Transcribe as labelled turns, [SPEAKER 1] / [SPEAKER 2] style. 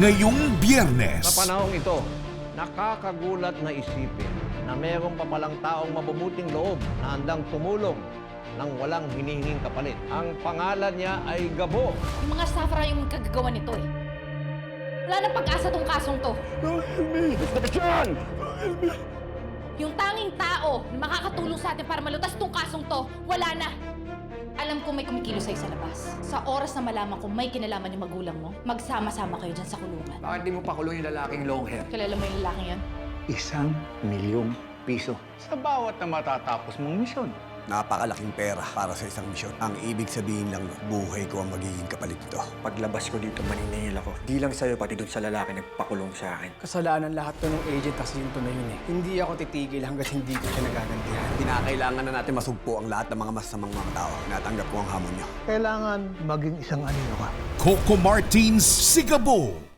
[SPEAKER 1] ngayong Biyernes.
[SPEAKER 2] Sa panahong ito, nakakagulat na isipin na mayroon pa palang taong mabubuting loob na handang tumulong nang walang hinihinging kapalit. Ang pangalan niya ay Gabo.
[SPEAKER 3] Yung mga safra yung magkagagawa nito eh. Wala na pag-asa tong kasong to. Yung tanging tao na makakatulong sa atin para malutas tong kasong to, wala na. Alam ko may kumikilos sa'yo sa labas. Sa oras na malaman kung may kinalaman yung magulang mo, magsama-sama kayo dyan sa kulungan.
[SPEAKER 4] Bakit di mo pakulong yung lalaking long hair?
[SPEAKER 3] Kilala mo yung lalaking yan?
[SPEAKER 4] ₱1,000,000 sa bawat na matatapos mong misyon.
[SPEAKER 5] Napakalaking pera para sa isang misyon. Ang ibig sabihin lang, buhay ko ang magiging kapalit nito.
[SPEAKER 4] Paglabas ko dito, maniningil ako. Di lang sa'yo, pati doon sa lalaki nagpakulong sa akin.
[SPEAKER 6] Kasalanan lahat to ng agent kasi yun to na yun eh. Hindi ako titigil hanggat hindi ko siya nagagantihan.
[SPEAKER 5] Kinakailangan na natin masugpo ang lahat ng mga masamang mga tao. Natanggap ko ang hamon niyo.
[SPEAKER 7] Kailangan maging isang anino ka.
[SPEAKER 1] Coco Martins Sigabo.